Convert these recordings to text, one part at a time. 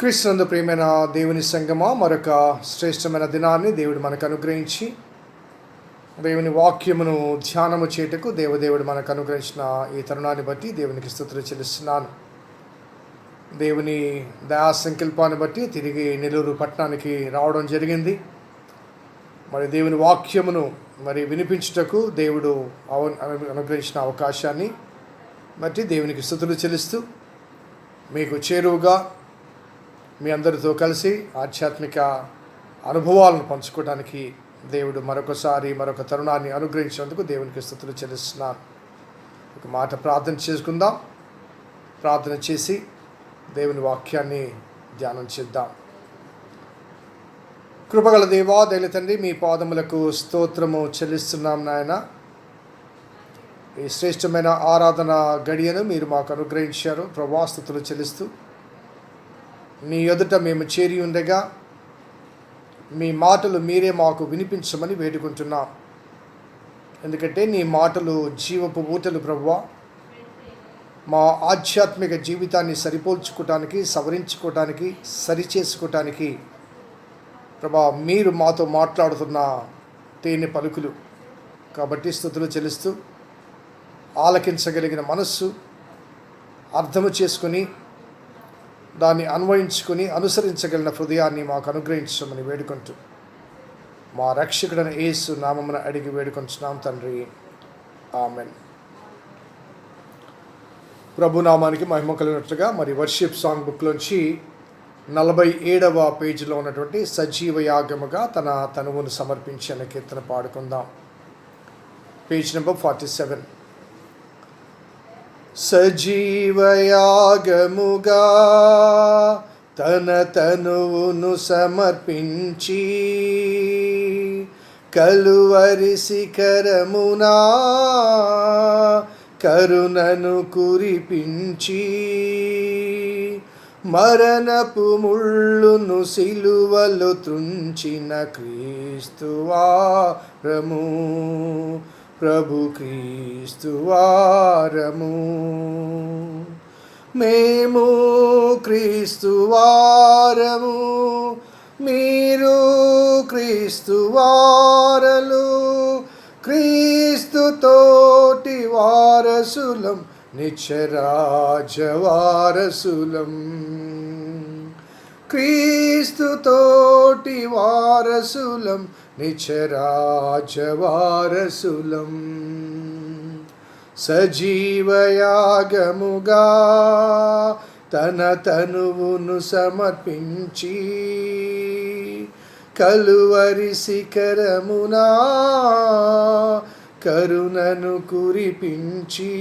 క్రీస్తునందు ప్రియమైన దేవుని సంగమా, మరొక శ్రేష్టమైన దినాన్ని దేవుడు మనకు అనుగ్రహించి దేవుని వాక్యమును ధ్యానము చేయుటకు దేవదేవుడు మనకు అనుగ్రహించిన ఈ తరుణాన్ని బట్టి దేవునికి స్తుతులు చెల్లిస్తున్నాను. దేవుని దయా సంకల్పాన్ని బట్టి తిరిగి నెల్లూరు పట్టణానికి రావడం జరిగింది. మరి దేవుని వాక్యమును వినిపించుటకు దేవుడు అనుగ్రహించిన అవకాశాన్ని బట్టి దేవునికి స్తుతులు చెల్లిస్తూ మీకు చేరువుగా మీ అందరితో కలిసి ఆధ్యాత్మిక అనుభవాలను పంచుకోవడానికి దేవుడు మరొక తరుణాన్ని అనుగ్రహించినందుకు దేవునికి స్తుతులు చెల్లిస్తున్నాను. ఒక మాట ప్రార్థన చేసుకుందాం. ప్రార్థన చేసి దేవుని వాక్యాన్ని ధ్యానం చేద్దాం. కృపగల దేవా, దయల తండ్రి, మీ పాదములకు స్తోత్రము చెల్లిస్తున్నాం నాయన. ఈ శ్రేష్టమైన ఆరాధన గడియను మీరు మాకు అనుగ్రహించారు. ప్రభువా, స్తుతులు చెల్లిస్తూ నీ ఎదుట మేము చేరి ఉండగా మీ మాటలు మీరే మాకు వినిపించమని వేడుకుంటున్నాం. ఎందుకంటే నీ మాటలు జీవపు ఊటలు ప్రభువా. మా ఆధ్యాత్మిక జీవితాన్ని సరిపోల్చుకోవటానికి, సవరించుకోవటానికి, సరిచేసుకోవటానికి ప్రభా మీరు మాతో మాట్లాడుతున్న తేనె పలుకులు. కాబట్టి స్తుతులు చెల్లిస్తూ ఆలకించగలిగిన మనస్సు, అర్థము చేసుకుని దాన్ని అన్వయించుకొని అనుసరించగలిగిన హృదయాన్ని మాకు అనుగ్రహించమని వేడుకుంటూ మా రక్షకుడైన యేసు నామమున అడిగి వేడుకొంచున్నాం తండ్రి, ఆమెన్. ప్రభు నామానికి మహిమ కలిగినట్లుగా మరి వర్షిప్ సాంగ్ బుక్లోంచి 47వ పేజీలో ఉన్నటువంటి సజీవ యాగముగా తన తనువును సమర్పించి అనే కీర్తన పాడుకుందాం. Page number 47. సజీవయాగముగా తన తనువును సమర్పించి కలువరి శిఖరమునా కరుణను కురిపించి మరణపు ముళ్ళును సిలువలో త్రుంచిన క్రీస్తువారము, ప్రభు క్రీస్తువారము. మేము క్రీస్తువారము, మీరు క్రీస్తువారలు, క్రీస్తుతోటి వారసులం, నిత్యరాజ్యవారసులం. క్రీస్తుతోటి వారసులం, నిత్యరాజ్యవారసులం. సజీవయాగముగా తన తనువును సమర్పించి కలువరి శిఖరమునా కరుణను కురిపించి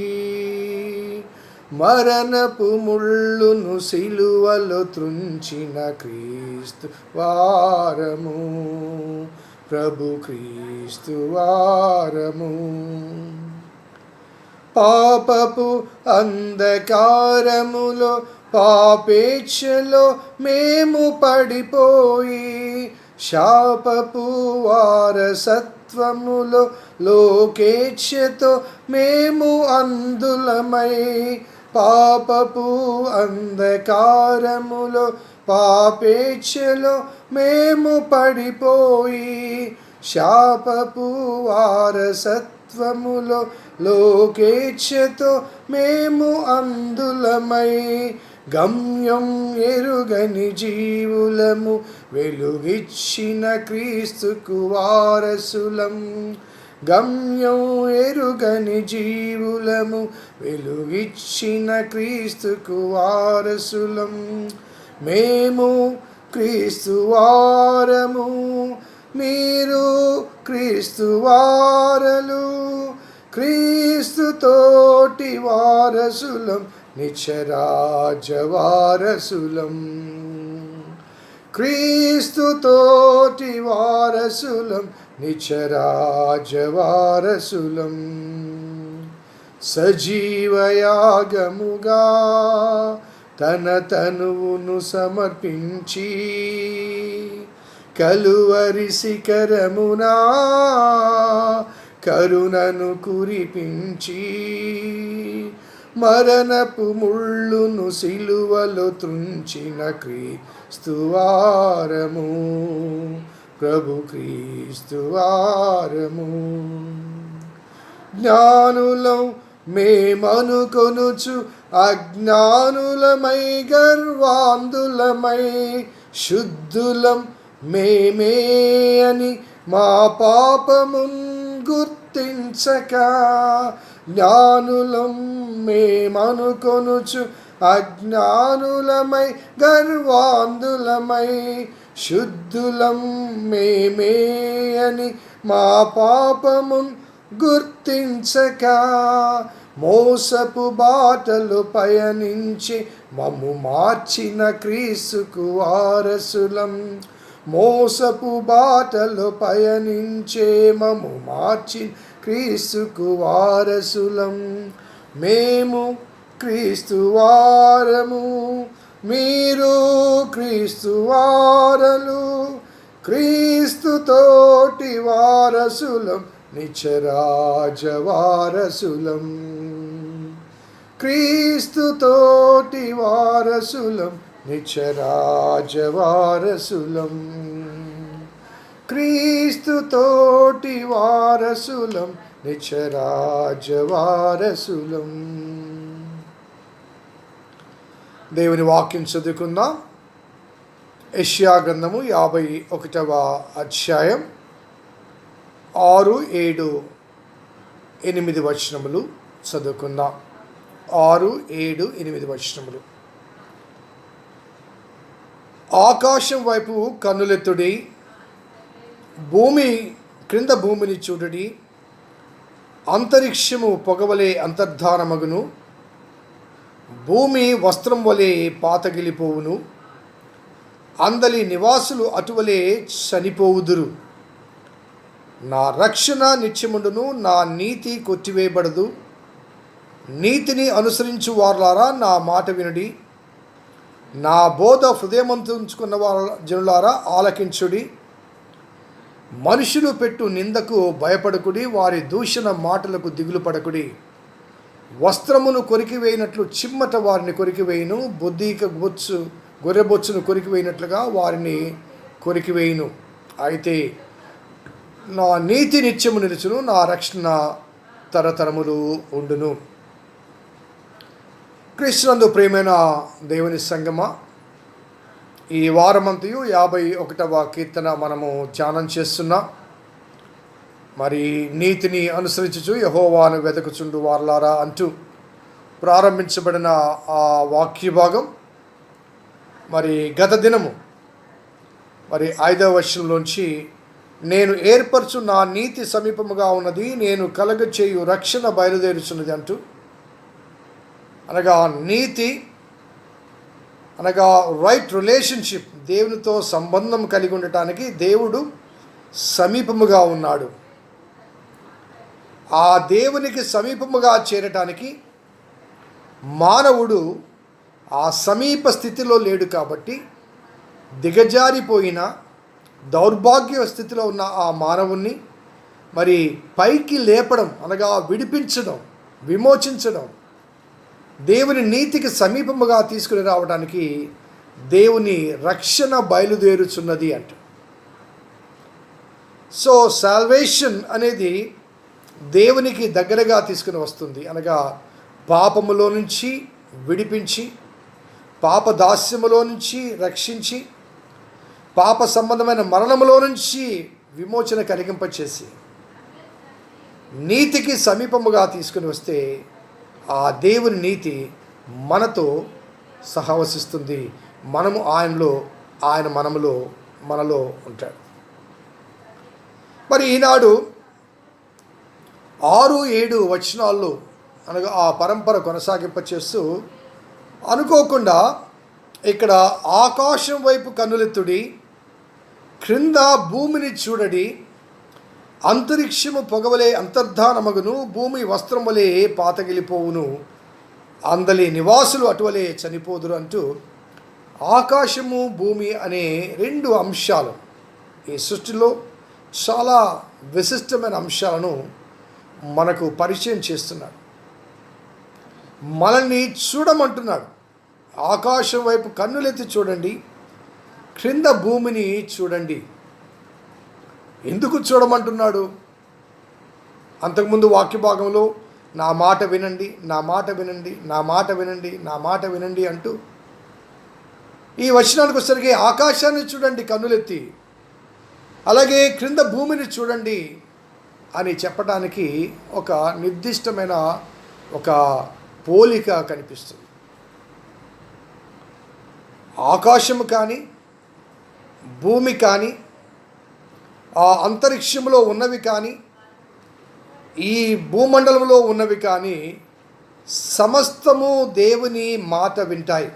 మరణపు ముళ్ళును సిలువలో త్రుంచిన క్రీస్తు వారము, ప్రభు క్రీస్తువారము. పాపపు అంధకారములో పాపేచ్ఛలో మేము పడిపోయి శాపపు వారసత్వములో లోకేచ్ఛతో మేము అందులమై పాపపు అంధకారములో పాపేచ్ఛలో మేము పడిపోయి శాపపు వారసత్వములో లోకేచ్ఛతో మేము అందులమై గమ్యం ఎరుగని జీవులము వెలుగిచ్చిన క్రీస్తుకు వారసులం. గమ్యం ఎరుగని జీవులము వెలుగిచ్చిన క్రీస్తుకు వారసులం. మేము క్రీస్తువారము, మీరు క్రీస్తువారలు, క్రీస్తుతోటి వారసులం, నిత్యరాజ్యవారసులం. క్రీస్తుతోటి వారసులం, నిత్యరాజ్యవారసులం. సజీవయాగముగా తన తనువును సమర్పించి కలువరి శిఖరమునా కరుణను కురిపించి మరణపు ముళ్ళును సిలువలో త్రుంచిన క్రీస్తువారము, ప్రభు క్రీస్తువారము. జ్ఞానులం మేమనుకొనుచు అజ్ఞానులమై గర్వాంధులమై, శుద్ధులం మేమే అని మా పాపమున్ గుర్తించక, జ్ఞానులం మేమనుకొనుచు అజ్ఞానులమై గర్వాంధులమై, శుద్ధులం మేమే అని మా పాపమున్ గుర్తించక, మోసపు బాటలు పయనించి మమ్ము మార్చిన క్రీస్తుకు వారసులం. మోసపు బాటలు పయనించే మమ్ము మార్చిన క్రీస్తుకు వారసులం. మేము క్రీస్తు వారము, మీరు క్రీస్తు వారలు, క్రీస్తుతోటి వారసులం, నిత్యరాజ వారసులం. క్రీస్తుతోటి వారసులం, నిత్యరాజ వారసులం. క్రీస్తుతోటి వారసులం, నిత్యరాజ వారసులం. దేవుని వాక్యం చదువుకుందాం. యెషయా గ్రంథము 51వ అధ్యాయం 6, 7, 8 వచనములు చదువుకుందాం. 6, 7, 8 వచనములు. ఆకాశం వైపు కన్నులెత్తుడి, భూమి క్రింద భూమిని చూడుడి. అంతరిక్షము పొగవలే అంతర్ధానమగును, భూమి వస్త్రం వలె పాతగిలిపోవును, అందలి నివాసులు అటువలే చనిపోవుదురు. నా రక్షణ నిత్యముండును, నా నీతి కొట్టివేయబడదు. నీతిని అనుసరించు వారులారా నా మాట వినుడి, నా బోధ హృదయమందు ఉంచుకున్న వారు జనులారా ఆలకించుడి. మనుషులు పెట్టు నిందకు భయపడకుడి, వారి దూషణ మాటలకు దిగులు పడకుడి. వస్త్రమును కొరికివేయినట్లు చిమ్మట వారిని కొరికివేయును, గొర్రెబొచ్చును కొరికివేయినట్లుగా వారిని కొరికివేయును. అయితే నా నీతి నిత్యము నిలుచును, నా రక్షణ తరతరములు ఉండును. క్రీస్తునందు ప్రియమైన దేవుని సంగమా, ఈ వారమంతయు 51వ కీర్తన మనము ధ్యానం చేస్తున్నాం. మరి నీతిని అనుసరించుచు యెహోవాను వెదకుచుండు వారలారా అంటూ ప్రారంభించబడిన ఆ వాక్య భాగం మరి గత దినము మరి 5వ వచనంలోంచి, నేను ఏర్పరచు నా నీతి సమీపముగా ఉన్నది, నేను కలగచేయు రక్షణ బయలుదేరుచున్నది అంటూ, అనగా నీతి అనగా రైట్ రిలేషన్షిప్, దేవునితో సంబంధం కలిగి ఉండటానికి దేవుడు సమీపముగా ఉన్నాడు. ఆ దేవునికి సమీపముగా చేరటానికి మానవుడు ఆ సమీప స్థితిలో లేడు కాబట్టి, దిగజారిపోయిన దౌర్భాగ్య స్థితిలో ఉన్న ఆ మానవుణ్ణి మరి పైకి లేపడం అనగా విడిపించడం, విమోచించడం, దేవుని నీతికి సమీపముగా తీసుకుని రావడానికి దేవుని రక్షణ బయలుదేరుచున్నది అంట. సో సాల్వేషన్ అనేది దేవునికి దగ్గరగా తీసుకుని వస్తుంది. అనగా పాపములో నుంచి విడిపించి, పాప దాస్యములో నుంచి రక్షించి, పాప సంబంధమైన మరణములో నుంచి విమోచన కలిగింపచేసి, నీతికి సమీపముగా తీసుకుని వస్తే ఆ దేవుని నీతి మనతో సహవసిస్తుంది. మనము ఆయనలో, ఆయన మనలో ఉంటాడు. మరి ఈనాడు 6, 7 వచనాల్లో అనగా ఆ పరంపర కొనసాగింపచేస్తూ అనుకోకుండా ఇక్కడ ఆకాశం వైపు కన్నులెత్తుడి, క్రింద భూమిని చూడడి, అంతరిక్షము పొగవలే అంతర్ధానమగును, భూమి వస్త్రం వలె పాతగిలిపోవును, అందలి నివాసులు అటువలే చనిపోదురు అంటూ ఆకాశము భూమి అనే 2 అంశాలు ఈ సృష్టిలో చాలా విశిష్టమైన అంశాలను మనకు పరిచయం చేస్తున్నాడు. మనల్ని చూడమంటున్నాడు. ఆకాశం వైపు కన్నులెత్తి చూడండి, క్రింద భూమిని చూడండి. ఎందుకు చూడమంటున్నాడు? అంతకుముందు వాక్య భాగంలో నా మాట వినండి, నా మాట వినండి, నా మాట వినండి, నా మాట వినండి అంటూ ఈ వచనానికి వచ్చేసరికి ఆకాశాన్ని చూడండి కన్నులెత్తి, అలాగే క్రింద భూమిని చూడండి అని చెప్పడానికి ఒక నిర్దిష్టమైన ఒక పోలిక కనిపిస్తుంది. ఆకాశము కానీ, భూమి కానీ, ఆ అంతరిక్షంలో ఉన్నవి కానీ, ఈ భూమండలంలో ఉన్నవి కానీ సమస్తము దేవుని మాట వింటాయి.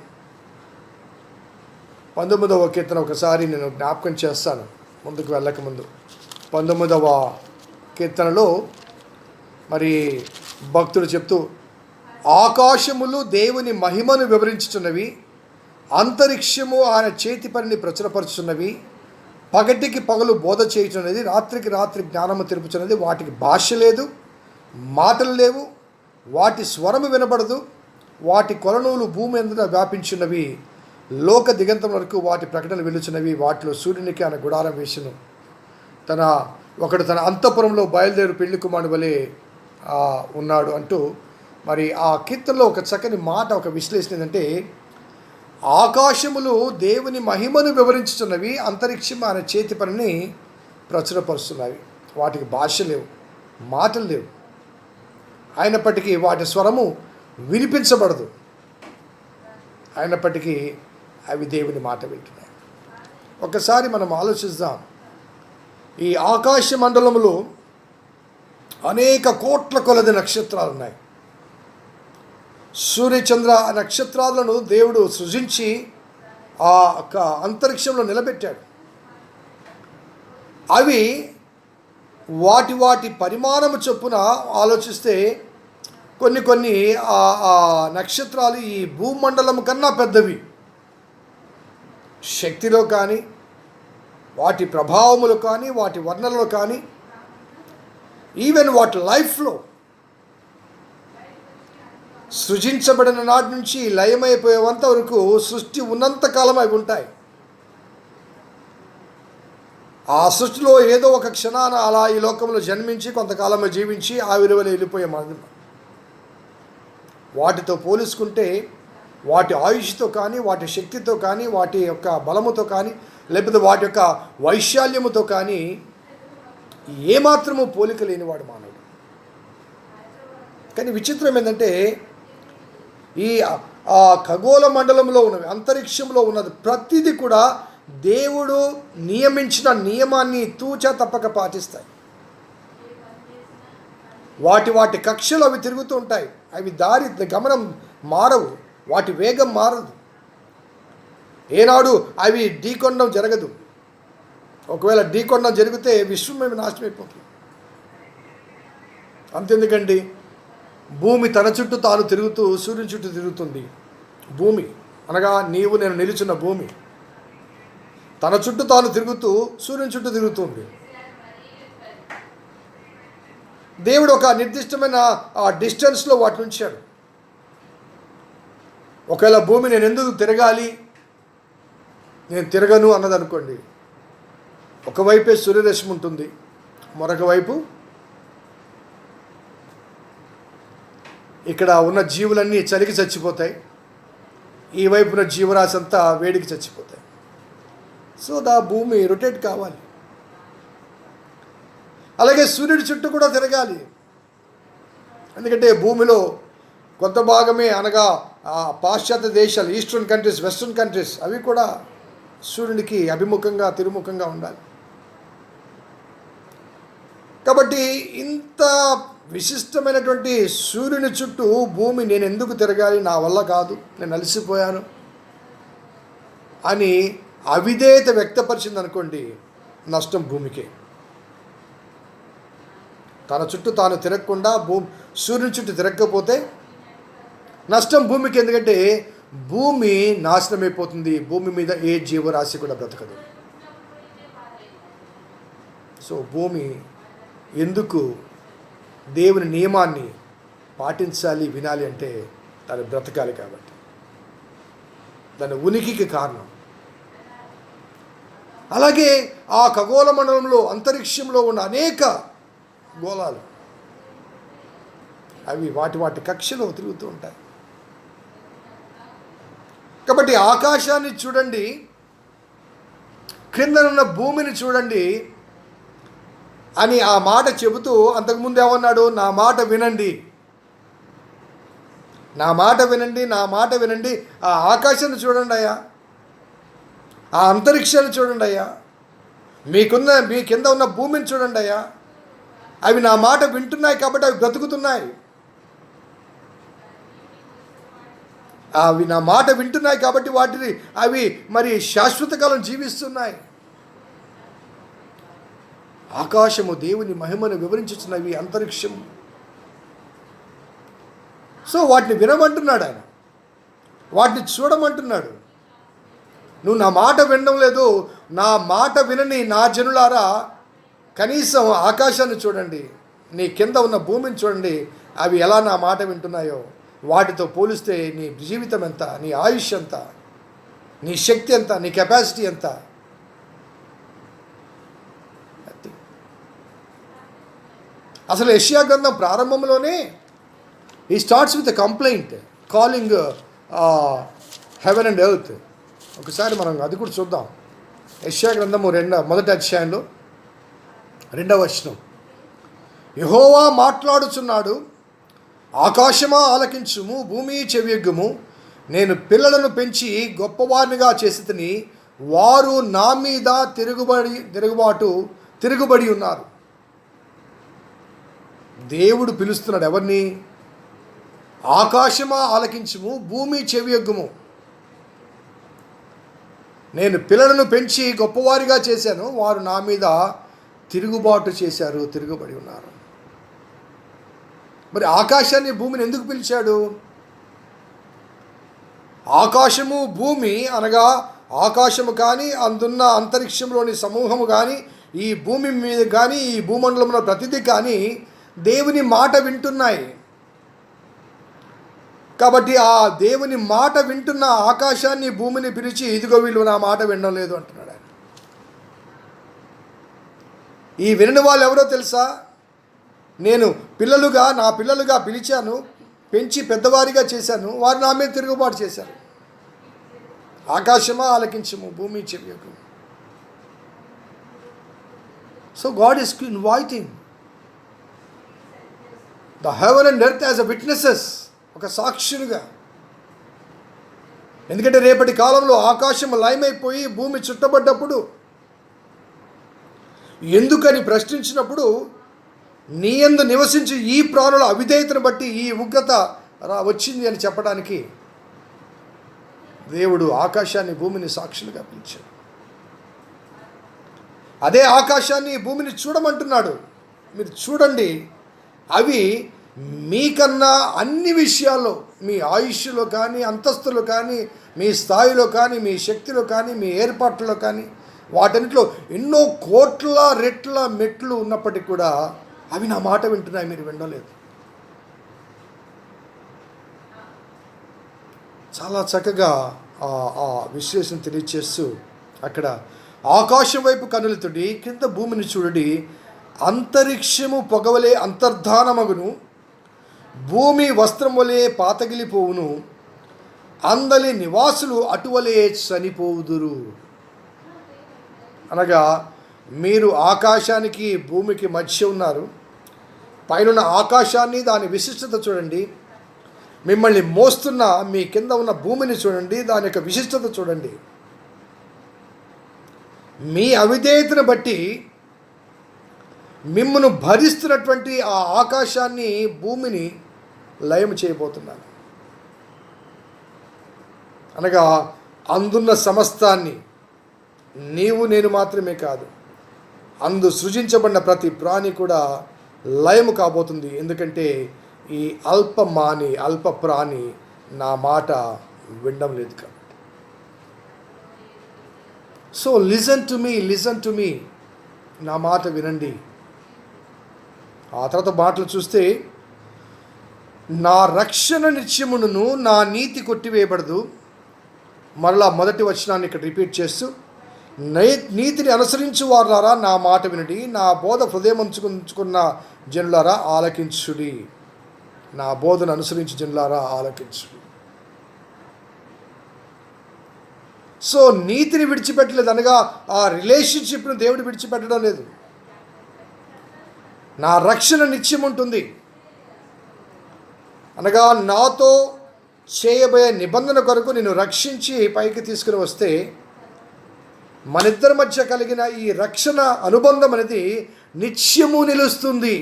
19వ కీర్తన ఒకసారి నేను జ్ఞాపకం చేస్తాను ముందుకు వెళ్ళకముందు. 19వ కీర్తనలో మరి భక్తుడు చెప్తూ, ఆకాశములు దేవుని మహిమను వివరించుచున్నవి, అంతరిక్షము ఆయన చేతి పనిని ప్రచురపరుచున్నవి, పగటికి పగలు బోధ చేయుచున్నది, రాత్రికి రాత్రి జ్ఞానము తెలుపుచున్నది. వాటికి భాష లేదు, మాటలు లేవు, వాటి స్వరము వినబడదు. వాటి కొలనూలు భూమి అంతటా వ్యాపించున్నవి, లోక దిగంతం వరకు వాటి ప్రకటనలు వెలుచున్నవి. వాటిలో సూర్యునికి ఆయన గుడారం వేసును. ఒకడు తన అంతఃపురంలో బయలుదేరు పెళ్లి కుమారుడు వలె ఉన్నాడు అంటూ మరి ఆ కీర్తనలో ఒక చక్కని మాట, ఒక విశ్లేషణ ఏంటంటే, ఆకాశములు దేవుని మహిమను వివరించుతున్నవి, అంతరిక్షం ఆయన చేతి పనిని ప్రచురపరుస్తున్నవి. వాటికి భాష లేవు, మాటలు లేవు, అయినప్పటికీ వాటి స్వరము వినిపించబడదు, అయినప్పటికీ అవి దేవుని మాట వింటున్నాయి. ఒకసారి మనం ఆలోచిద్దాం. ఈ ఆకాశ మండలములో అనేక కోట్ల కొలది నక్షత్రాలు ఉన్నాయి. సూర్యచంద్ర నక్షత్రాలను దేవుడు సృజించి ఆ అంతరిక్షంలో నిలబెట్టాడు. అవి వాటి వాటి పరిమాణము చొప్పున ఆలోచిస్తే కొన్ని ఆ నక్షత్రాలు ఈ భూమండలం కన్నా పెద్దవి. శక్తిలో కానీ, వాటి ప్రభావములు కానీ, వాటి వర్ణనలో కానీ, ఈవెన్ వాటి లైఫ్లో సృజించబడిన నాటి నుంచి లయమైపోయేంత వరకు సృష్టి ఉన్నంతకాలం అవి ఉంటాయి. ఆ సృష్టిలో ఏదో ఒక క్షణాన అలా ఈ లోకంలో జన్మించి కొంతకాలం జీవించి ఆవిరివలి వెళ్ళిపోయే మనం. వాటితో పోల్చుకుంటే వాటి ఆయుష్తో కానీ, వాటి శక్తితో కానీ, వాటి యొక్క బలముతో కానీ, లేకపోతే వాటి యొక్క వైశాల్యముతో కానీ ఏమాత్రము పోలిక లేనివాడు మానవుడు. కానీ విచిత్రం ఏంటంటే, ఈ ఖగోళ మండలంలో ఉన్నవి, అంతరిక్షంలో ఉన్నది ప్రతిదీ కూడా దేవుడు నియమించిన నియమాన్ని తూచా తప్పక పాటిస్తాయి. వాటి కక్షలు అవి తిరుగుతూ ఉంటాయి. అవి దారి గమనం మారవు, వాటి వేగం మారదు. ఏనాడు అవి ఢీకొనడం జరగదు. ఒకవేళ ఢీకొనడం జరిగితే విశ్వమే నాశనం అయిపోతుంది. అంతెందుకండి, భూమి తన చుట్టూ తాను తిరుగుతూ సూర్యుని చుట్టూ తిరుగుతుంది. భూమి అనగా నీవు నేను నిలుచున్న భూమి తన చుట్టూ తాను తిరుగుతూ సూర్యుని చుట్టూ తిరుగుతుంది. దేవుడు ఒక నిర్దిష్టమైన ఆ డిస్టెన్స్లో వాటిని ఉంచాడు. ఒకవేళ భూమి నేను ఎందుకు తిరగాలి, నేను తిరగను అన్నదనుకోండి, ఒకవైపే సూర్యరశ్మి ఉంటుంది, మరొక వైపు ఇక్కడ ఉన్న జీవులన్నీ చలికి చచ్చిపోతాయి, ఈ వైపున జీవరాశి అంతా వేడికి చచ్చిపోతాయి. సో భూమి రొటేట్ కావాలి. అలాగే సూర్యుడి చుట్టూ కూడా తిరగాలి. ఎందుకంటే భూమిలో కొంత భాగమే అనగా పాశ్చాత్య దేశాలు, ఈస్టర్న్ కంట్రీస్, వెస్ట్రన్ కంట్రీస్, అవి కూడా సూర్యునికి అభిముఖంగా తిరుముఖంగా ఉండాలి. కాబట్టి ఇంత విశిష్టమైనటువంటి సూర్యుని చుట్టూ భూమి నేను ఎందుకు తిరగాలి, నా వల్ల కాదు, నేను అలసిపోయాను అని అవిధేయత వ్యక్తపరిచింది అనుకోండి, నష్టం భూమికే. తన చుట్టూ తాను తిరగకుండా సూర్యుని చుట్టూ తిరగకపోతే నష్టం భూమికి. ఎందుకంటే భూమి నాశనమైపోతుంది, భూమి మీద ఏ జీవరాశి కూడా బ్రతకదు. సో భూమి ఎందుకు దేవుని నియమాన్ని పాటించాలి, వినాలి అంటే దాని బ్రతకాలి కాబట్టి, దాని ఉనికికి కారణం. అలాగే ఆ ఖగోళ మండలంలో అంతరిక్షంలో ఉన్న అనేక గోళాలు అవి వాటి కక్షలో తిరుగుతూ ఉంటాయి. కాబట్టి ఆకాశాన్ని చూడండి, క్రిందనున్న భూమిని చూడండి అని ఆ మాట చెబుతూ అంతకుముందు ఏమన్నాడు? నా మాట వినండి, నా మాట వినండి, నా మాట వినండి. ఆ ఆకాశాన్ని చూడండి అయ్యా, ఆ అంతరిక్షాన్ని చూడండి అయ్యా, మీ కింద ఉన్న భూమిని చూడండి అయ్యా. అవి నా మాట వింటున్నాయి కాబట్టి అవి బ్రతుకుతున్నాయి. అవి నా మాట వింటున్నాయి కాబట్టి అవి మరి శాశ్వత కాలం జీవిస్తున్నాయి. ఆకాశము దేవుని మహిమను వివరించుతున్నవి, అంతరిక్షం. సో వాటిని వినమంటున్నాడు ఆయన, వాటిని చూడమంటున్నాడు. నువ్వు నా మాట వినడం లేదు, నా మాట వినని నా జనులారా కనీసం ఆకాశాన్ని చూడండి, నీ కింద ఉన్న భూమిని చూడండి, అవి ఎలా నా మాట వింటున్నాయో. వాటితో పోలిస్తే నీ జీవితం ఎంత, నీ ఆయుష్ ఎంత, నీ శక్తి ఎంత, నీ కెపాసిటీ ఎంత. అసలు యెషయా గ్రంథం ప్రారంభంలోనే ఈ starts with a complaint calling haven and earth. ఒకసారి మనం అది కూడా చూద్దాం. యెషయా గ్రంథము మొదటి అధ్యాయంలో 2వ వచనం, యెహోవా మాట్లాడుచున్నాడు, ఆకాశమా ఆలకించుము, భూమి చెవియొగ్గుము, నేను పిల్లలను పెంచి గొప్పవారినిగా చేసితిని, వారు నా మీద తిరుగుబడి ఉన్నారు. దేవుడు పిలుస్తున్నాడు ఎవరిని? ఆకాశమా ఆలకించుము, భూమి చెవియొగ్గుము, నేను పిల్లలను పెంచి గొప్పవారిగా చేశాను, వారు నా మీద తిరుగుబాటు చేశారు, తిరుగుబడి ఉన్నారు. మరి ఆకాశాన్ని భూమిని ఎందుకు పిలిచాడు? ఆకాశము భూమి అనగా ఆకాశము కానీ అందున్న అంతరిక్షంలోని సమూహము కానీ ఈ భూమి మీద కానీ ఈ భూమండలంలో ప్రతిదీ కానీ దేవుని మాట వింటున్నాయి. కాబట్టి ఆ దేవుని మాట వింటున్న ఆకాశాన్ని భూమిని పిలిచి, ఇదిగో వీళ్ళు నా మాట వినడం లేదు అంటున్నాడు ఆయన. ఈ వినని వాళ్ళు ఎవరో తెలుసా? నేను నా పిల్లలుగా పిలిచాను, పెంచి పెద్దవారిగా చేశాను, వారు నా మీద తిరుగుబాటు చేశారు. ఆకాశమా ఆలకించము, భూమి చెవియొగ్గుము. So God is inviting the heaven and earth as a witnesses, ఒక సాక్షులుగా. ఎందుకంటే రేపటి కాలంలో ఆకాశం లయమైపోయి భూమి చుట్టబడ్డప్పుడు, ఎందుకని ప్రశ్నించినప్పుడు, నీ యందు నివసించి ఈ ప్రాణుల అవిధేయతను బట్టి ఈ ఉగ్రత వచ్చింది అని చెప్పడానికి దేవుడు ఆకాశాన్ని భూమిని సాక్షులుగా పిలిచాడు. అదే ఆకాశాన్ని భూమిని చూడమంటున్నాడు. మీరు చూడండి, అవి మీకన్నా అన్ని విషయాల్లో, మీ ఆయుష్లో కానీ, అంతస్తులో కానీ, మీ స్థాయిలో కానీ, మీ శక్తిలో కానీ, మీ ఏర్పాట్లలో కానీ, వాటన్నిటిలో ఎన్నో కోట్ల రెట్ల మెట్లు ఉన్నప్పటికీ కూడా అవి నా మాట వింటున్నాయి, మీరు వినలేదు. చాలా చక్కగా ఆ విశ్లేషణ తెలియచేస్తూ అక్కడ ఆకాశం వైపు కనులతోటి కింద భూమిని చూడడి, అంతరిక్షము పొగవలే అంతర్ధానమగును, భూమి వస్త్రం వలె పాతగిలిపోవును, అందలి నివాసులు అటువలే చనిపోవుదురు. అనగా మీరు ఆకాశానికి భూమికి మధ్య ఉన్నారు. పైన ఆకాశాన్ని, దాని విశిష్టత చూడండి. మిమ్మల్ని మోస్తున్న మీ కింద ఉన్న భూమిని చూడండి, దాని యొక్క విశిష్టత చూడండి. మీ అవిధేయతను బట్టి మిమ్మను భరిస్తున్నటువంటి ఆ ఆకాశాన్ని, భూమిని లయం చేయబోతున్నాను. అనగా అందున్న సమస్తాన్ని, నీవు నేను మాత్రమే కాదు, అందు సృజించబడిన ప్రతి ప్రాణి కూడా లయము కాబోతుంది. ఎందుకంటే ఈ అల్ప ప్రాణి నా మాట వినడం లేదు కాబట్టి. సో లిజన్ టు మీ, నా మాట వినండి. ఆ తర్వాత మాటలు చూస్తే, నా రక్షణ నిత్యమును, నా నీతి కొట్టివేయబడదు. మరలా మొదటి వచనాన్ని ఇక్కడ రిపీట్ చేస్తూ, నీతిని అనుసరించు వారులారా నా మాట వినుడి, నా బోధ హృదయం ఉంచుకున్న జనులారా ఆలకించుడి. నా బోధను అనుసరించి జనులారా ఆలకించుడి. సో నీతిని విడిచిపెట్టలేదు అనగా ఆ రిలేషన్షిప్ను దేవుడు విడిచిపెట్టడం లేదు. నా రక్షణ నిత్యం ఉంటుంది అనగా నాతో చేయబోయే నిబంధన కొరకు నేను రక్షించి పైకి తీసుకుని వస్తే మనిద్దరి మధ్య కలిగిన ఈ రక్షణ అనుబంధం అనేది నిత్యము నిలుస్తుంది.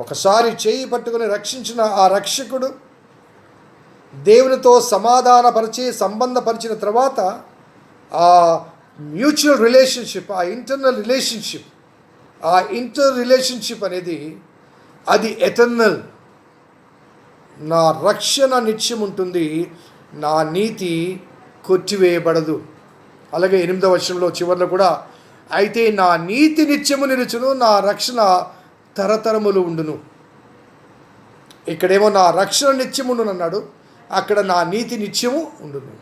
ఒకసారి చేయి పట్టుకుని రక్షించిన ఆ రక్షకుడు దేవునితో సంబంధపరిచిన తర్వాత ఆ మ్యూచువల్ రిలేషన్షిప్, ఆ ఇంటర్ రిలేషన్షిప్ అనేది అది ఎటర్నల్. నా రక్షణ నిత్యం ఉంటుంది, నా నీతి కొట్టివేయబడదు. అలాగే 8వ వచనంలో చివరిలో కూడా, అయితే నా నీతి నిత్యము నిలుచును, నా రక్షణ తరతరములు ఉండును. ఇక్కడేమో నా రక్షణ నిత్యముండును అన్నాడు, అక్కడ నా నీతి నిత్యము ఉండును.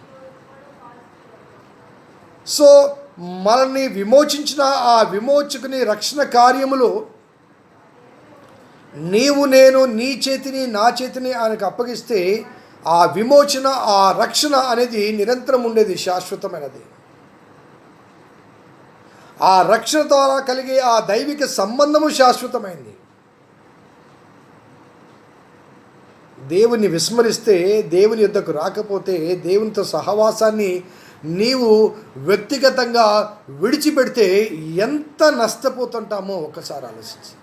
సో మనల్ని విమోచించిన ఆ విమోచకుని రక్షణ కార్యములో నీవు నేను నీ చేతిని నా చేతిని ఆయనకు అప్పగిస్తే ఆ విమోచన, ఆ రక్షణ అనేది నిరంతరం ఉండేది, శాశ్వతమైనది. ఆ రక్షణ ద్వారా కలిగే ఆ దైవిక సంబంధము శాశ్వతమైంది. దేవుని విస్మరిస్తే, దేవుని యొద్దకు రాకపోతే, దేవునితో సహవాసాన్ని నీవు వ్యక్తిగతంగా విడిచిపెడితే ఎంత నష్టపోతుంటామో ఒక్కసారి ఆలోచించి.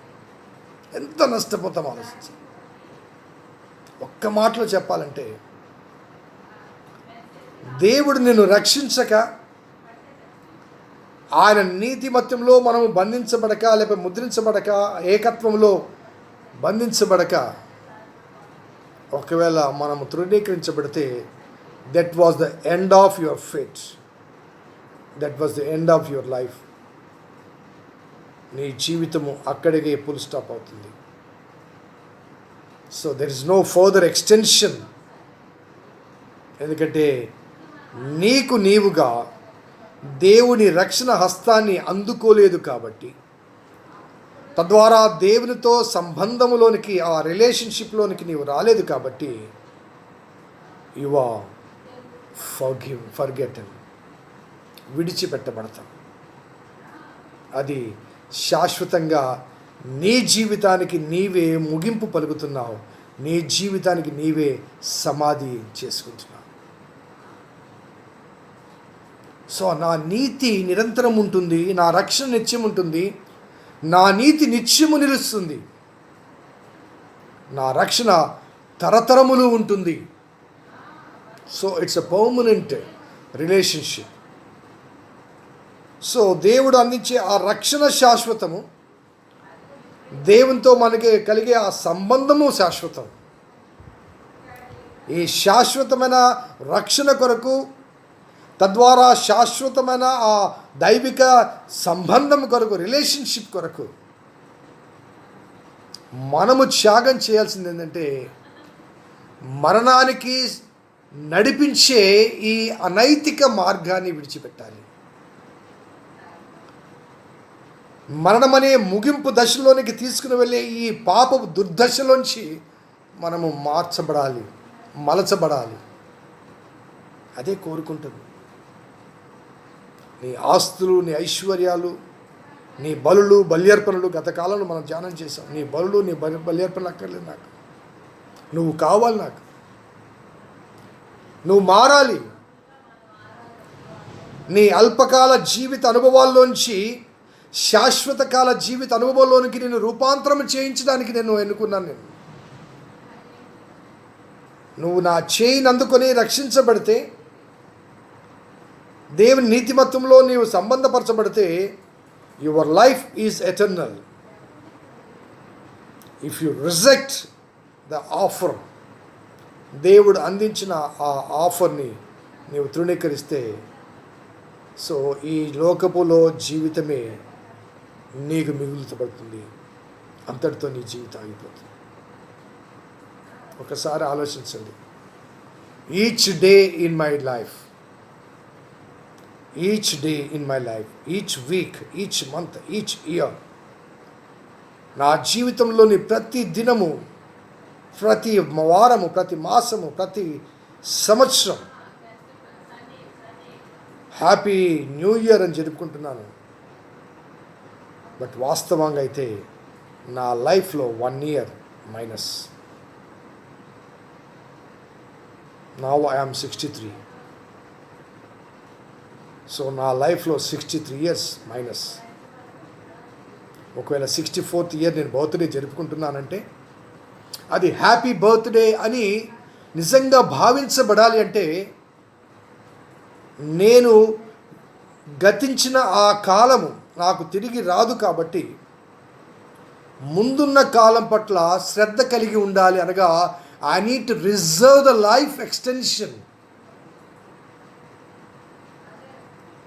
ఎంత నష్టపోతామో ఆలోచించి. ఒక్క మాటలో చెప్పాలంటే, దేవుడు నిన్ను రక్షించక, ఆయన నీతిమత్యంలో మనము బంధించబడక, లేకపోతే ముద్రించబడక, ఏకత్వంలో బంధించబడక ఒకవేళ మనము తృణీకరించబడితే, that was the end of your fate, that was the end of your life. నీ జీవితము అక్కడికే ఫుల్ స్టాప్ అవుతుంది. So there is no further extension. ఎందుకంటే నీకు నీవుగా దేవుని రక్షణ హస్తాన్ని అందుకోలేదు కాబట్టి, తద్వారా దేవునితో సంబంధములోనికి, ఆ రిలేషన్షిప్లోనికి నీవు రాలేదు కాబట్టి, యు ఆర్ ఫర్గెటెన్, విడిచిపెట్టబడతాం. అది శాశ్వతంగా నీ జీవితానికి నీవే ముగింపు పలుకుతున్నావు, నీ జీవితానికి నీవే సమాధి చేసుకుంటున్నావు. సో నా నీతి నిరంతరం ఉంటుంది, నా రక్షణ నిత్యం ఉంటుంది, నా నీతి నిత్యము నిలుస్తుంది, నా రక్షణ తరతరములు ఉంటుంది. So it's a permanent relationship. So దేవుడు అందించే ఆ రక్షణ శాశ్వతము, దేవునితో మనకి కలిగే ఆ సంబంధము శాశ్వతం. ఈ శాశ్వతమైన రక్షణ కొరకు, తద్వారా శాశ్వతమైన ఆ దైవిక సంబంధం కొరకు, రిలేషన్షిప్ కొరకు మనము త్యాగం చేయాల్సింది ఏంటంటే, మరణానికి నడిపించే ఈ అనైతిక మార్గాన్ని విడిచిపెట్టాలి. మరణమనే ముగింపు దశలోనికి తీసుకుని వెళ్ళే ఈ పాపపు దుర్దశలోంచి మనము మార్చబడాలి, మలచబడాలి. అదే కోరుకుంటుంది. నీ ఆస్తులు, నీ ఐశ్వర్యాలు, నీ బలులు, బల్యర్పణలు, గత కాలంలో మనం ధ్యానం చేసాం. నీ బలులు, నీ బల్యర్పణలు అక్కర్లేదు నాకు. నువ్వు కావాలి నాకు. నువ్వు మారాలి. నీ అల్పకాల జీవిత అనుభవాల్లోంచి శాశ్వత కాల జీవిత అనుభవంలోనికి నేను రూపాంతరం చేయించడానికి నేను ఎన్నుకున్నాను. నువ్వు నా చేయిని అందుకొని రక్షించబడితే, దేవుని నీతిమత్వంలో నీవు సంబంధపరచబడితే, your life is eternal. If you reject the offer, దేవుడు అందించిన ఆ ఆఫర్ని నీవు తృణీకరిస్తే, సో ఈ లోకపులో జీవితమే నీకు మిగులుతబడుతుంది. అంతటితో నీ జీవితం ఆగిపోతుంది. ఒకసారి ఆలోచించండి. Each day in my life, each day in my life, each week, each month, each year, నా జీవితంలోని ప్రతి దినము, ప్రతి వారము, ప్రతి మాసము, ప్రతి సంవత్సరం హ్యాపీ న్యూ ఇయర్ అని జరుపుకుంటున్నాను. బట్ వాస్తవంగా అయితే నా లైఫ్లో 1 year minus. Now I am 63. So నా లైఫ్లో 63 years మైనస్. ఒకవేళ 64th year నేను బర్త్డే జరుపుకుంటున్నానంటే అది హ్యాపీ బర్త్డే అని నిజంగా భావించబడాలి అంటే నేను గతించిన ఆ కాలము నాకు తిరిగి రాదు. కాబట్టి ముందున్న కాలం పట్ల శ్రద్ధ కలిగి ఉండాలి. అనగా I need to reserve the life extension.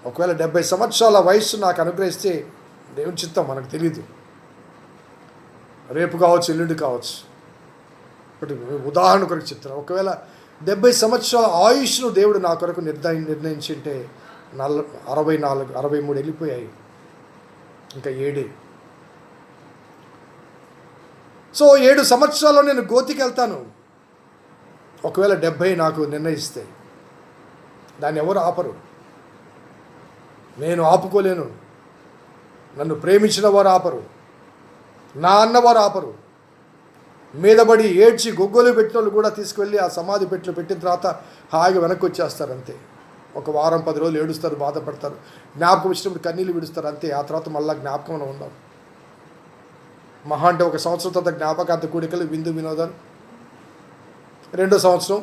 ఒకవేళ 70 సంవత్సరాల వయస్సు నాకు అనుగ్రహిస్తే దేవుని చిత్తం మనకు తెలియదు, రేపు కావచ్చు, ఎల్లుండి కావచ్చు. ఒకటి ఉదాహరణ కొరకు చెప్తాను. ఒకవేళ 70 సంవత్సరాల ఆయుష్ను దేవుడు నా కొరకు నిర్ణయించింటే 64, 63 వెళ్ళిపోయాయి, ఇంకా 7. సో 7 సంవత్సరాల్లో నేను గోతికి వెళ్తాను. ఒకవేళ 70 నాకు నిర్ణయిస్తే దాన్ని ఎవరు ఆపరు, నేను ఆపుకోలేను. నన్ను ప్రేమించిన వారు ఆపరు, నా అన్నవారు ఆపరు. మీదబడి ఏడ్చి గొగ్గోలు పెట్టిన వాళ్ళు కూడా తీసుకువెళ్ళి ఆ సమాధి పెట్టిన తర్వాత హాయిగా వెనక్కి వచ్చేస్తారు అంతే. ఒక వారం 10 రోజులు ఏడుస్తారు, బాధపడతారు, జ్ఞాపకం వచ్చినప్పుడు కన్నీళ్ళు విడుస్తారు అంతే. ఆ తర్వాత మళ్ళీ జ్ఞాపకంలో ఉండవు. మహా అంటే 1 సంవత్సరం తర్వాత జ్ఞాపకాంత కూడికలు, విందు వినోదాలు, 2వ సంవత్సరం,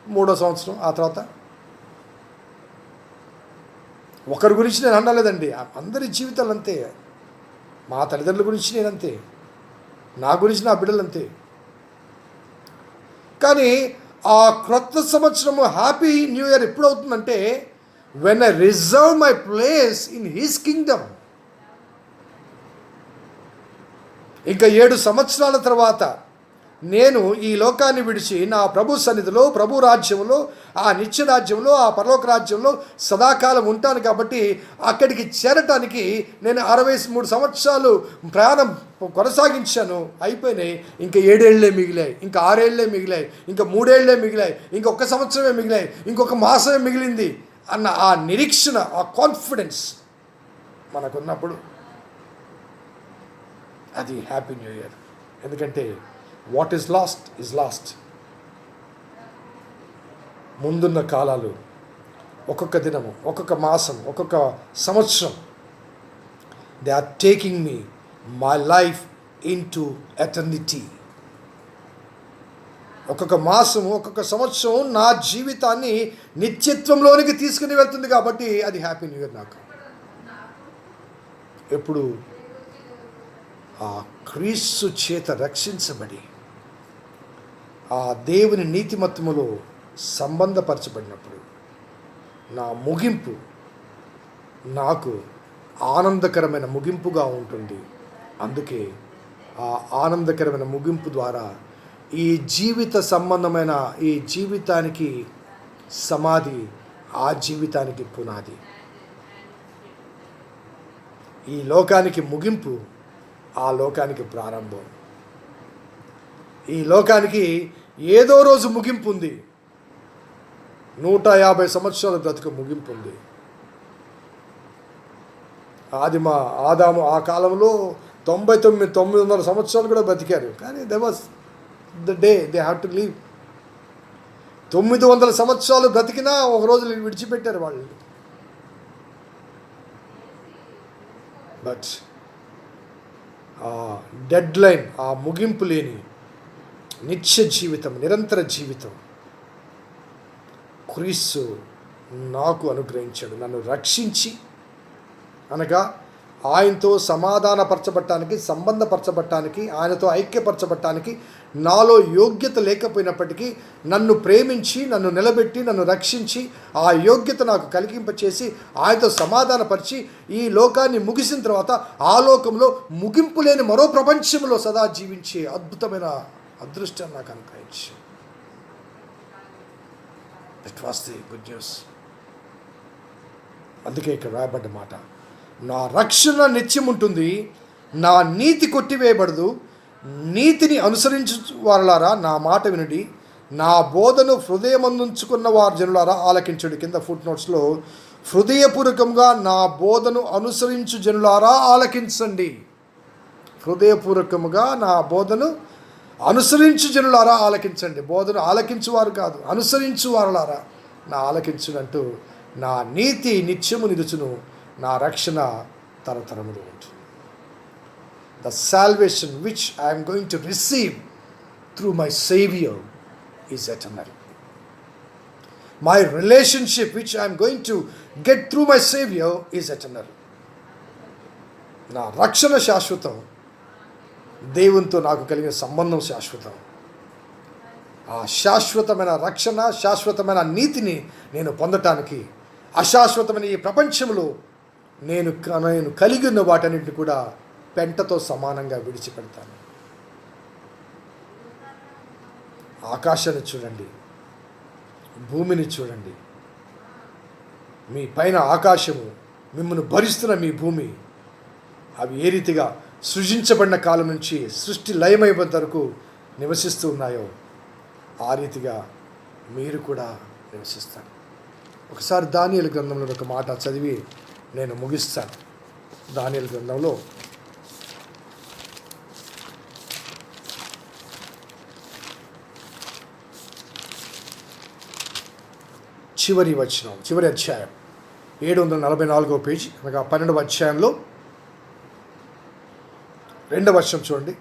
3వ సంవత్సరం, ఆ తర్వాత ఒకరి గురించి నేను అనలేదండి, అందరి జీవితాలు అంతే. మా తల్లిదండ్రుల గురించి నేను అంతే, నా గురించి నా బిడ్డలు అంతే. కానీ ఆ క్రొత్త సంవత్సరము హ్యాపీ న్యూ ఇయర్ ఎప్పుడవుతుందంటే when I reserve my place in his kingdom. ఇంకా 7 సంవత్సరాల తర్వాత నేను ఈ లోకాన్ని విడిచి నా ప్రభు సన్నిధిలో, ప్రభు రాజ్యంలో, ఆ నిత్య రాజ్యంలో, ఆ పరలోక రాజ్యంలో సదాకాలం ఉంటాను. కాబట్టి అక్కడికి చేరటానికి నేను 63 సంవత్సరాలు ప్రయాణం కొనసాగించాను, అయిపోయినాయి. ఇంకా 7 ఏళ్ళే మిగిలాయి, ఇంకా 6 ఏళ్ళే మిగిలాయి, ఇంకా 3 ఏళ్ళే మిగిలాయి, ఇంకొక సంవత్సరమే మిగిలాయి, ఇంకొక మాసమే మిగిలింది అన్న ఆ నిరీక్షణ, ఆ కాన్ఫిడెన్స్ మనకున్నప్పుడు అది హ్యాపీ న్యూ ఇయర్. ఎందుకంటే what is lost is lost. ముందున్న కాలాలు, ఒక్కొక్క దినము, ఒక్కొక్క మాసం, ఒక్కొక్క సంవత్సరం, they are taking me my life into eternity. ఒక్కొక్క మాసము, ఒక్కొక్క సంవత్సరం నా జీవితాన్ని నిత్యత్వంలోనికి తీసుకుని వెళ్తుంది. కాబట్టి అది హ్యాపీ న్యూ ఇయర్ నాకు. ఎప్పుడు ఆ క్రీస్తు చేత రక్షించబడి ఆ దేవుని నీతిమత్వములో సంబంధపరచబడినప్పుడు నా ముగింపు నాకు ఆనందకరమైన ముగింపుగా ఉంటుంది. అందుకే ఆ ఆనందకరమైన ముగింపు ద్వారా ఈ జీవిత సంబంధమైన ఈ జీవితానికి సమాధి, ఆ జీవితానికి పునాది. ఈ లోకానికి ముగింపు, ఆ లోకానికి ప్రారంభం. ఈ లోకానికి ఏదో రోజు ముగింపు ఉంది. 150 సంవత్సరాల బ్రతుకు ముగింపు ఉంది. ఆదాము ఆ కాలంలో 900 సంవత్సరాలు కూడా బ్రతికారు. కానీ they was the day they have to leave. 900 సంవత్సరాలు బ్రతికినా ఒక రోజు విడిచిపెట్టారు వాళ్ళు. బట్ ఆ డెడ్ లైన్, ఆ ముగింపు లేని నిత్య జీవితం, నిరంతర జీవితం క్రీస్తు నాకు అనుగ్రహించాడు. నన్ను రక్షించి, అనగా ఆయనతో సమాధానపరచబట్టానికి, సంబంధపరచబట్టానికి, ఆయనతో ఐక్యపరచబట్టానికి నాలో యోగ్యత లేకపోయినప్పటికీ నన్ను ప్రేమించి, నన్ను నిలబెట్టి, నన్ను రక్షించి, ఆ యోగ్యత నాకు కలిగింపచేసి ఆయనతో సమాధానపరిచి ఈ లోకాన్ని ముగిసిన తర్వాత ఆ లోకంలో ముగింపు లేని మరో ప్రపంచంలో సదా జీవించే అద్భుతమైన అదృష్టాన్ని నాకు అనుగ్రహించి. That was the good news. అందుకే ఇక్కడ రాయబడ్డ మాట, నా రక్షణ నిత్యం ఉంటుంది, నా నీతి కొట్టివేయబడదు. నీతిని అనుసరించు వారులారా నా మాట వినుడి, నా బోధను హృదయమందుంచుకున్న వారు జనులారా ఆలకించుడి. కింద ఫుట్ నోట్స్లో హృదయపూర్వకంగా నా బోధను అనుసరించు జనులారా ఆలకించండి. హృదయపూర్వకముగా నా బోధను అనుసరించు జనులారా ఆలకించండి. బోధను ఆలకించువారు కాదు, అనుసరించు వారులారా నా ఆలకించునంటూ నా నీతి నిత్యము నిలుచును, నా రక్షణ తరతరములు ఉంటుంది. The salvation which I'm going to receive through my saviour is eternal. My relationship which I'm going to get through my saviour is eternal. నా రక్షణ శాశ్వతం, దేవునితో నాకు కలిగిన సంబంధం శాశ్వతం. ఆ శాశ్వతమైన రక్షణ, శాశ్వతమైన నీతిని నేను పొందటానికి అశాశ్వతమైన ఈ ప్రపంచంలో నేను కలిగి ఉన్న వాటన్నిటిని కూడా పెంటతో సమానంగా విడిచిపెడతాను. ఆకాశాన్ని చూడండి, భూమిని చూడండి. మీ పైన ఆకాశము, మిమ్మల్ని భరిస్తున్న మీ భూమి, అవి ఏ రీతిగా సృజించబడిన కాలం నుంచి సృష్టి లయమైపోయేంత వరకు నివసిస్తూ ఉన్నాయో ఆ రీతిగా మీరు కూడా నివసిస్తారు. ఒకసారి దానియేలు గ్రంథంలో ఒక మాట చదివి నేను ముగిస్తాను. దానియేలు గ్రంథంలో చివరి అధ్యాయం 744వ పేజీ, అనగా 12వ అధ్యాయంలో 2వ వచనం చూడండి.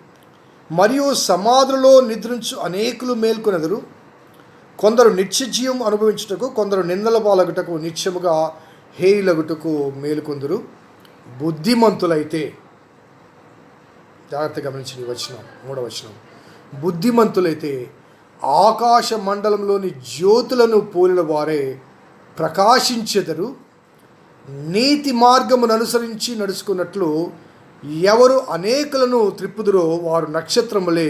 మరియు సమాధులలో నిద్రించు అనేకులు మేల్కొనెదరు, కొందరు నిత్యజీవం అనుభవించుటకు, కొందరు నిందల పాలగుటకు, నిత్యముగా హేయులగుటకు మేలుకొందురు. బుద్ధిమంతులైతే, జాగ్రత్తగా గమనించిన వచనం, 3వ వచనం, బుద్ధిమంతులైతే ఆకాశ మండలంలోని జ్యోతులను పోలిన వారే ప్రకాశించెదరు. నీతి మార్గమును అనుసరించి నడుచుకున్నట్లు ఎవరు అనేకులను త్రిప్పుదురో వారు నక్షత్రం వలె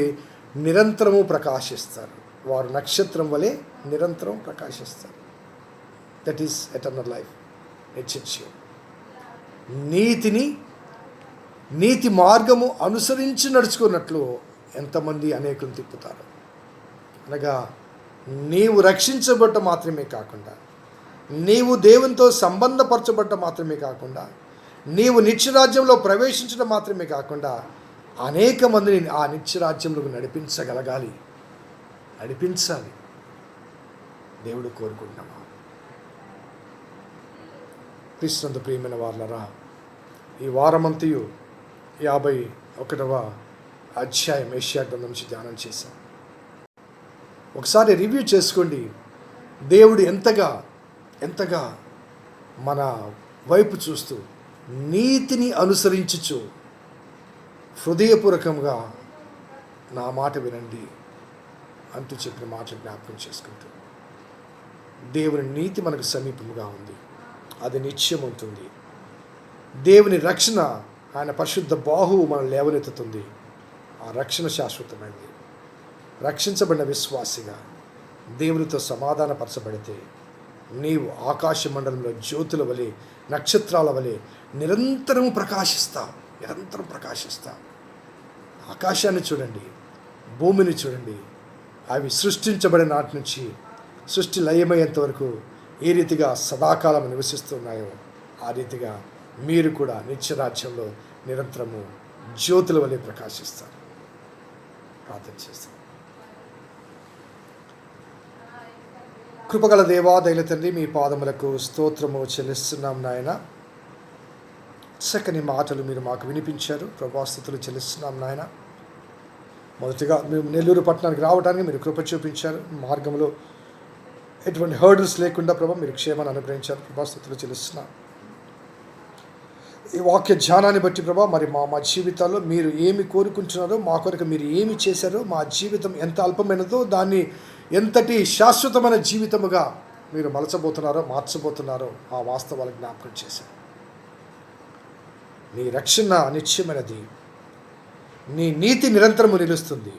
నిరంతరము ప్రకాశిస్తారు. వారు నక్షత్రం వలె నిరంతరం ప్రకాశిస్తారు. That is eternal life. నీతి మార్గము అనుసరించి నడుచుకున్నట్లు ఎంతమంది అనేకులను తిప్పుతారు. అనగా నీవు రక్షించబడ్డ మాత్రమే కాకుండా, నీవు దేవునితో సంబంధపరచబడ్డ మాత్రమే కాకుండా, నీవు నిత్యరాజ్యంలో ప్రవేశించడం మాత్రమే కాకుండా అనేక మందిని ఆ నిత్యరాజ్యంలోకి నడిపించాలి. దేవుడు కోరుకుంటున్నామా? క్రీస్తునందు ప్రియమైన వారలారా, ఈ వారమంతయు 51వ అధ్యాయం యెషయా గ్రంథం నుంచి ధ్యానం చేశాం. ఒకసారి రివ్యూ చేసుకోండి. దేవుడు ఎంతగా మన వైపు చూస్తూ నీతిని అనుసరించుచు హృదయపూర్వకంగా నా మాట వినండి అంటూ చెప్పిన మాట జ్ఞాపకం చేసుకుంటూ, దేవుని నీతి మనకు సమీపంగా ఉంది, అది నిత్యం ఉంటుంది. దేవుని రక్షణ, ఆయన పరిశుద్ధ బాహువు మనం లేవనెత్తుతుంది. ఆ రక్షణ శాశ్వతమైనది. రక్షించబడిన విశ్వాసిగా దేవునితో సమాధానపరచబడితే నీవు ఆకాశ మండలంలో జ్యోతుల వలె, నక్షత్రాల వలె నిరంతరం ప్రకాశిస్తావు. ఆకాశాన్ని చూడండి, భూమిని చూడండి. అవి సృష్టించబడిన నాటి నుంచి సృష్టి లయమయ్యేంత వరకు ఏ రీతిగా సదాకాలం నివసిస్తున్నాయో ఆ రీతిగా మీరు కూడా నిత్యరాజ్యంలో నిరంతరము జ్యోతుల వలె ప్రకాశిస్తారు. ప్రార్థన చేస్తాం. కృపగల దేవా, దయల తండ్రి, మీ పాదములకు స్తోత్రము చెల్లిస్తున్నాం నాయన. చక్కని మాటలు మీరు మాకు వినిపించారు. ప్రభాస్తుతులు చెల్లిస్తున్నాం నాయన. మొదటిగా మేము నెల్లూరు పట్టణానికి రావడానికి మీరు కృప చూపించారు. మార్గంలో ఎటువంటి హర్డల్స్ లేకుండా ప్రభా మీరు క్షేమాన్ని అనుగ్రహించారు. ప్రభాస్తుతులు చెల్లిస్తున్నాం. ఈ వాక్య ధ్యానాన్ని బట్టి ప్రభా మరి మా జీవితాల్లో మీరు ఏమి కోరుకుంటున్నారో, మా కొరకు మీరు ఏమి చేశారో, మా జీవితం ఎంత అల్పమైనదో దాన్ని ఎంతటి శాశ్వతమైన జీవితముగా మీరు మలచబోతున్నారో, మార్చబోతున్నారో ఆ వాస్తవాలు జ్ఞాపకం చేశారు. నీ రక్షణ నిత్యమైనది, నీ నీతి నిరంతరము నిలుస్తుంది.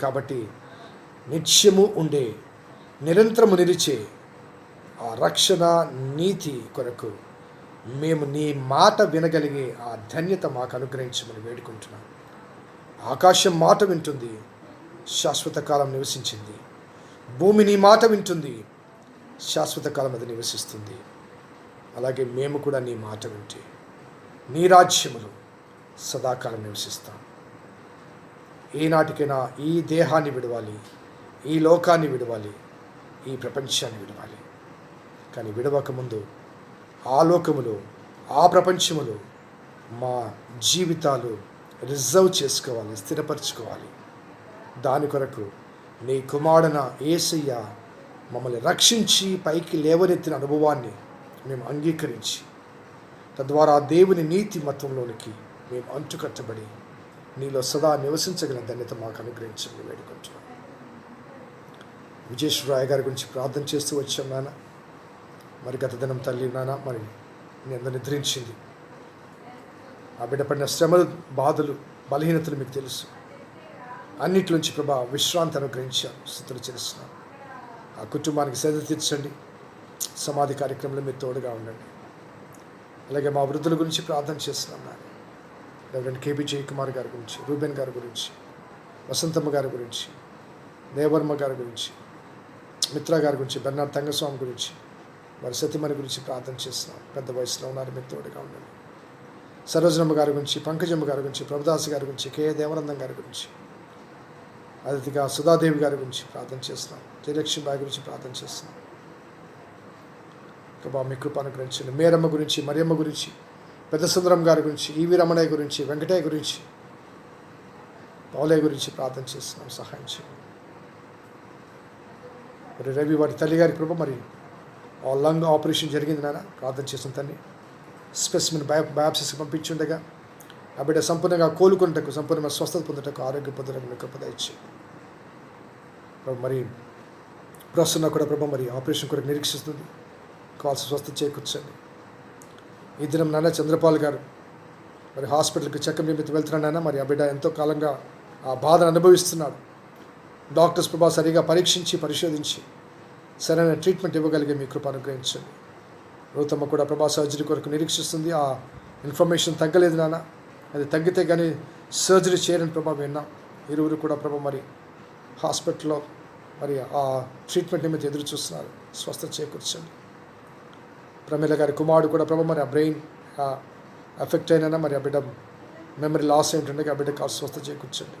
కాబట్టి నిత్యము ఉండే, నిరంతరము నిలిచే ఆ రక్షణ నీతి కొరకు మేము నీ మాట వినగలిగే ఆ ధన్యత మాకు అనుగ్రహించమని వేడుకుంటున్నాం. ఆకాశం మాట వింటుంది, శాశ్వత కాలం నివసించింది. భూమి నీ మాట వింటుంది, శాశ్వత కాలం అది నివసిస్తుంది. అలాగే మేము కూడా నీ మాట వింటే నీ రాజ్యములో సదాకాలం నివసిస్తాం. ఏనాటికైనా ఈ దేహాన్ని విడవాలి, ఈ లోకాన్ని విడవాలి, ఈ ప్రపంచాన్ని విడవాలి. కానీ విడవకముందు ఆ లోకములో, ఆ ప్రపంచములో మా జీవితాలు రిజర్వ్ చేసుకోవాలి, స్థిరపరచుకోవాలి. దాని కొరకు నీ కుమారుడైన యేసయ్య మమ్మల్ని రక్షించి పైకి లేవనెత్తిన అనుభవాన్ని మేము అంగీకరించి తద్వారా దేవుని నీతి మతంలోనికి మేము అంటుకట్టబడి నీలో సదా నివసించగల ధన్యత మాకు అనుగ్రహించమని వేడుకుంటున్నాం. విజయేశ్వరరాయ గారి గురించి ప్రార్థన చేస్తూ వచ్చాం నాన్న. మరి గత దినం తల్లి నాన్న మరి నేను నిద్రించింది. ఆ బిడ్డ పడిన శ్రమలు, బాధలు, బలహీనతలు మీకు తెలుసు. అన్నిట్లోంచి ప్రభా విశ్రాంతి అనుగ్రహించారు. స్థుతులు చేస్తున్నాను. ఆ కుటుంబానికి సేద తీర్చండి. సమాధి కార్యక్రమంలో మీరు తోడుగా ఉండండి. అలాగే మా వృద్ధుల గురించి ప్రార్థన చేస్తున్నాం నాన్న. రెవరెండ్ కేబీ జయకుమార్ గారి గురించి, రూబెన్ గారి గురించి, వసంతమ్మ గారి గురించి, దేవర్మ గారి గురించి, మిత్ర గారి గురించి, బెర్నాడ్ తంగస్వామి గురించి, వారి సతీమణి గురించి ప్రార్థన చేస్తున్నాం. పెద్ద వయసులో ఉన్నారు, మీరు తోడుగా ఉండండి. సరోజనమ్మ గారి గురించి, పంకజమ్మ గారి గురించి, ప్రభుదాస్ గారి గురించి, కే దేవనందం గారి గురించి, అతిథిగా సుధాదేవి గారి గురించి ప్రార్థన చేస్తున్నాం. జయలక్ష్మి బాయి గురించి ప్రార్థన చేస్తున్నాం. ప్రభా మీ కృప అనుగ్రహించండి. మేరమ్మ గురించి, మరియమ్మ గురించి, పెద్ద సుందరం గారి గురించి, ఈవి రమణయ్య గురించి, వెంకటయ్య గురించి, పౌలయ్య గురించి ప్రార్థన చేస్తున్నాం. సహాయం చేయండి. మరి రవి వారి తల్లి గారి కృప, మరి ఆ లంగ్ ఆపరేషన్ జరిగింది నాన్న, ప్రార్థన చేసిన తల్లి స్పెసిమెన్ బయాప్సిస్కి పంపించుండగా ఆ బిడ్డ సంపూర్ణంగా కోలుకున్నటకు, సంపూర్ణంగా స్వస్థత పొందటకు, ఆరోగ్యం పొందటకు మీకు కృప ఇచ్చి మరి ప్రస్తున్న కూడా ప్రభు మరి ఆపరేషన్ కొరకు నిరీక్షిస్తుంది. కావాల్సిన స్వస్థత చేకూర్చండి. ఈ దినం నాన్న చంద్రపాల్ గారు మరి హాస్పిటల్కి చెకప్ నిమిత్తం వెళ్తున్నానైనా మరి ఆ బిడ్డ ఎంతో కాలంగా ఆ బాధను అనుభవిస్తున్నాడు. డాక్టర్స్ ప్రభా సరిగా పరీక్షించి పరిశోధించి సరైన ట్రీట్మెంట్ ఇవ్వగలిగే మీ కృప అనుగ్రహించండి. రూతమ్మ కూడా ప్రభా సర్జరీ కొరకు నిరీక్షిస్తుంది. ఆ ఇన్ఫర్మేషన్ తగ్గలేదు నాన్న. అది తగ్గితే కానీ సర్జరీ చేయరని ప్రభా విన్నాం. ఇరువురు కూడా ప్రభా మరి హాస్పిటల్లో మరి ఆ ట్రీట్మెంట్ నిమిత్తం ఎదురు చూస్తున్నారు. స్వస్థత చేకూర్చండి. ప్రమీల గారి కుమారుడు కూడా ప్రభా మరి ఆ బ్రెయిన్ ఎఫెక్ట్ అయినా మరి ఆ బిడ్డ మెమరీ లాస్ ఏంటంటే ఆ బిడ్డ కాస్త స్వస్థత చేకూర్చండి.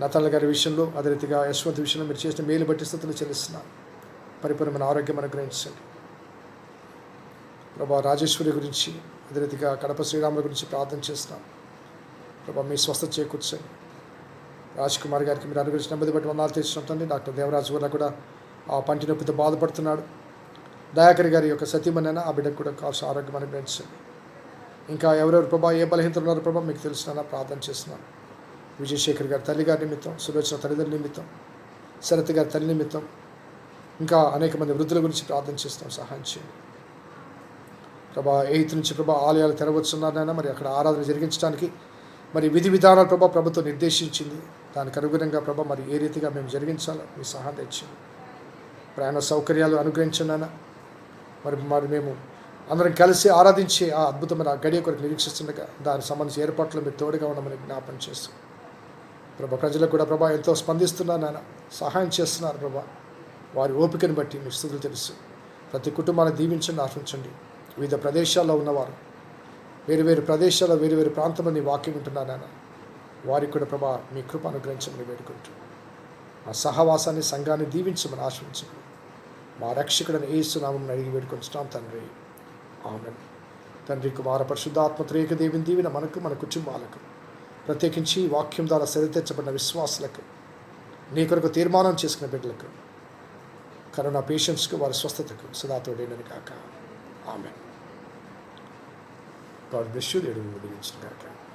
నతాల గారి విషయంలో, అదే రీతిగా యశ్వంత్ విషయంలో మీరు చేసిన మేలు బట్టి స్థితులు చెల్లిస్తున్నారు. పరిపూర్ణమైన ఆరోగ్యం అనుగ్రహించండి. ప్రభా రాజేశ్వరి గురించి, అదే రీతిగా కడప శ్రీరాముల గురించి ప్రార్థన చేస్తున్నాం. ప్రభా మీ స్వస్థత చేకూర్చండి. రాజ్ కుమార్ గారికి మీరు అనుగ్రహించిన నెమ్మది బట్టి వందనాలు తీర్చినట్టండి. డాక్టర్ దేవరాజు వల్ల కూడా ఆ పంటి నొప్పితో బాధపడుతున్నాడు. దయాకర్ గారి యొక్క సతీమణైనా ఆ బిడ్డకు కూడా కావాల్సిన ఆరోగ్యం అనుగ్రహించండి. ఇంకా ఎవరెవరు ప్రభా ఏ బలహీనతలు ఉన్నారో ప్రభా మీకు తెలిసినా ప్రార్థన చేస్తున్నాను. విజయశేఖర్ గారి తల్లి గారి నిమిత్తం, సులోచన తల్లిదండ్రుల నిమిత్తం, శరత్ గారి తల్లి నిమిత్తం, ఇంకా అనేక మంది వృద్ధుల గురించి ప్రార్థన చేస్తాం. సహాయం చేయండి ప్రభా. 8 నుంచి ప్రభా ఆలయాలు తెరవచ్చున్నారైనా మరి అక్కడ ఆరాధన జరిగించడానికి మరి విధి విధానాలు ప్రభా ప్రభుత్వం నిర్దేశించింది. దానికి అనుగుణంగా ప్రభా మరి ఏ రీతిగా మేము జరిగించాలో మీ సహాయం తెచ్చింది. ప్రయాణ సౌకర్యాలు అనుగ్రహించండి అయినా మరి మేము అందరం కలిసి ఆరాధించే ఆ అద్భుతమైన గడియ కొరకు నిరీక్షిస్తుండగా దానికి సంబంధించి ఏర్పాట్లు మీరు తోడుగా ఉండమని జ్ఞాపనం చేస్తాం. ప్రభా ప్రజలకు కూడా ప్రభా ఎంతో స్పందిస్తున్నారు నాన్న, సహాయం చేస్తున్నారు ప్రభా. వారి ఓపికను బట్టి మీ స్థుతులు తెలుసు. ప్రతి కుటుంబాన్ని దీవించండి, ఆశించండి. వివిధ ప్రదేశాల్లో ఉన్నవారు వేరు వేరు ప్రదేశాల్లో వేరు వేరు ప్రాంతంలో నీ వాక్యం వింటున్నారు నాన్న, వారికి కూడా ప్రభా మీ కృప అనుగ్రహించమని వేడుకుంటూ మా సహవాసాన్ని, సంఘాన్ని దీవించమని ఆశించమని మా రక్షకుడని యేసు నామమున అడిగి వేడుకొంచున్నాం తండ్రి. ఆమేన్. తండ్రి, కుమార పరిశుద్ధాత్మ త్రియేక దేవుని దీవెన మనకు, మన కుటుంబాలకు, ప్రత్యేకించి వాక్యం ద్వారా సరితెచ్చబడిన విశ్వాసులకు, నీ కొరకు తీర్మానం చేసుకున్న బిడ్డలకు, కరోనా పేషెంట్స్కు వారి స్వస్థతకు సదాతోడేనని కాక. ఆమేన్. God bless you. దేవుడు దీవించును గాక.